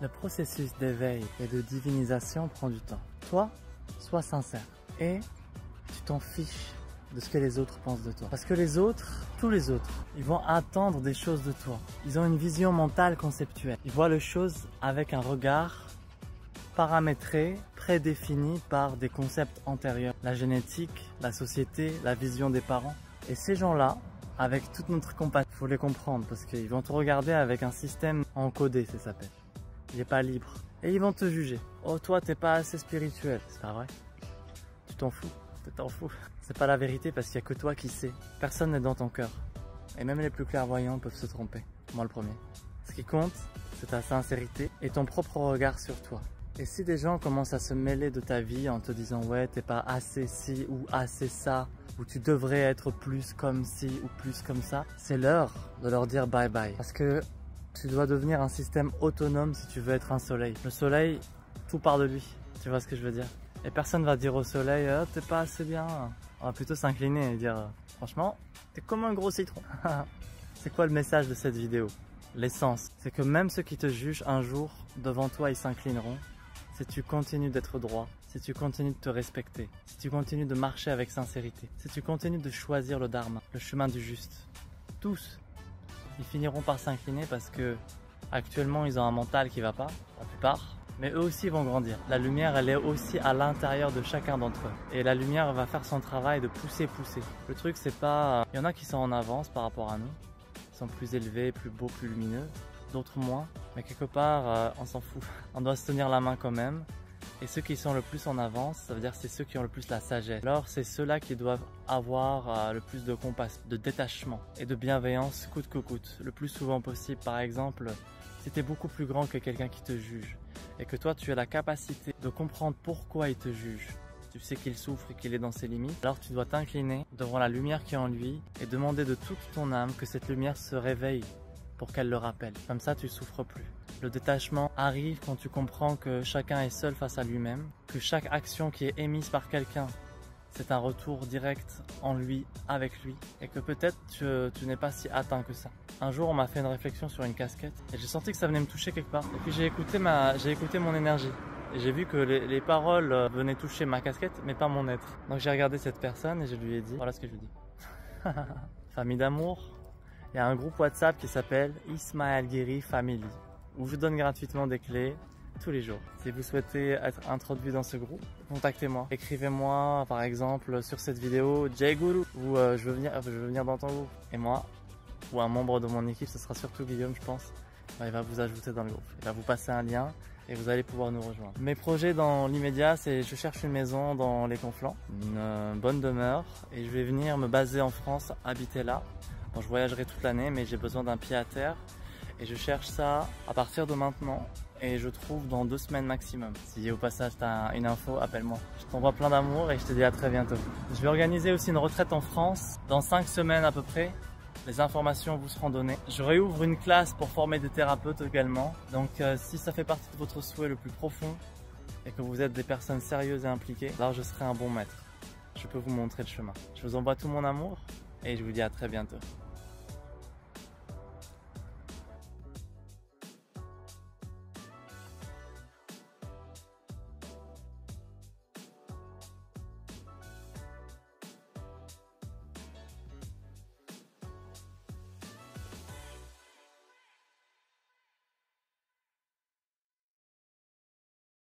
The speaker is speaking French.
Le processus d'éveil et de divinisation prend du temps. Toi, sois sincère et tu t'en fiches de ce que les autres pensent de toi. Parce que les autres, tous les autres, ils vont attendre des choses de toi. Ils ont une vision mentale conceptuelle. Ils voient les choses avec un regard paramétré, prédéfini par des concepts antérieurs. La génétique, la société, la vision des parents. Et ces gens-là, avec toute notre compassion, il faut les comprendre parce qu'ils vont te regarder avec un système encodé, ça s'appelle. Il n'est pas libre. Et ils vont te juger. Oh, toi, t'es pas assez spirituel. C'est pas vrai. Tu t'en fous. Tu t'en fous. C'est pas la vérité parce qu'il n'y a que toi qui sais. Personne n'est dans ton cœur. Et même les plus clairvoyants peuvent se tromper. Moi le premier. Ce qui compte, c'est ta sincérité et ton propre regard sur toi. Et si des gens commencent à se mêler de ta vie en te disant ouais, t'es pas assez ci ou assez ça, ou tu devrais être plus comme ci ou plus comme ça, c'est l'heure de leur dire bye bye. Parce que tu dois devenir un système autonome si tu veux être un soleil. Le soleil, tout part de lui. Tu vois ce que je veux dire? Et personne va dire au soleil, t'es pas assez bien. On va plutôt s'incliner et dire, franchement, t'es comme un gros citron. C'est quoi le message de cette vidéo? L'essence, c'est que même ceux qui te jugent un jour, devant toi, ils s'inclineront. Si tu continues d'être droit, si tu continues de te respecter, si tu continues de marcher avec sincérité, si tu continues de choisir le dharma, le chemin du juste, tous, ils finiront par s'incliner parce que actuellement ils ont un mental qui va pas, la plupart, mais eux aussi vont grandir. La lumière, elle est aussi à l'intérieur de chacun d'entre eux. Et la lumière va faire son travail de pousser. Le truc, c'est pas... Il y en a qui sont en avance par rapport à nous, qui sont plus élevés, plus beaux, plus lumineux, d'autres moins. Mais quelque part, on s'en fout. On doit se tenir la main quand même. Et ceux qui sont le plus en avance, ça veut dire c'est ceux qui ont le plus la sagesse. Alors c'est ceux-là qui doivent avoir le plus de compassion, de détachement et de bienveillance coûte que coûte. Le plus souvent possible, par exemple, si tu es beaucoup plus grand que quelqu'un qui te juge et que toi tu as la capacité de comprendre pourquoi il te juge, tu sais qu'il souffre et qu'il est dans ses limites, alors tu dois t'incliner devant la lumière qui est en lui et demander de toute ton âme que cette lumière se réveille pour qu'elle le rappelle. Comme ça, tu souffres plus. Le détachement arrive quand tu comprends que chacun est seul face à lui-même, que chaque action qui est émise par quelqu'un, c'est un retour direct en lui, avec lui, et que peut-être tu n'es pas si atteint que ça. Un jour, on m'a fait une réflexion sur une casquette, et j'ai senti que ça venait me toucher quelque part. Et puis j'ai écouté mon énergie. Et j'ai vu que les paroles venaient toucher ma casquette, mais pas mon être. Donc j'ai regardé cette personne et je lui ai dit, voilà ce que je lui dis. Famille d'amour. Il y a un groupe WhatsApp qui s'appelle Ismaël Guéry Family, où je donne gratuitement des clés tous les jours. Si vous souhaitez être introduit dans ce groupe, contactez-moi. Écrivez-moi par exemple sur cette vidéo Jay Guru ou je veux venir dans ton groupe. Et moi, ou un membre de mon équipe, ce sera surtout Guillaume je pense, il va vous ajouter dans le groupe. Il va vous passer un lien et vous allez pouvoir nous rejoindre. Mes projets dans l'immédiat, c'est je cherche une maison dans les Conflans, une bonne demeure et je vais venir me baser en France, habiter là. Bon, je voyagerai toute l'année mais j'ai besoin d'un pied à terre et je cherche ça à partir de maintenant et je trouve dans 2 semaines maximum. Si au passage tu as une info, appelle-moi. Je t'envoie plein d'amour et je te dis à très bientôt. Je vais organiser aussi une retraite en France dans 5 semaines à peu près. Les informations vous seront données. Je réouvre une classe pour former des thérapeutes également. Donc si ça fait partie de votre souhait le plus profond et que vous êtes des personnes sérieuses et impliquées, alors je serai un bon maître. Je peux vous montrer le chemin. Je vous envoie tout mon amour et je vous dis à très bientôt.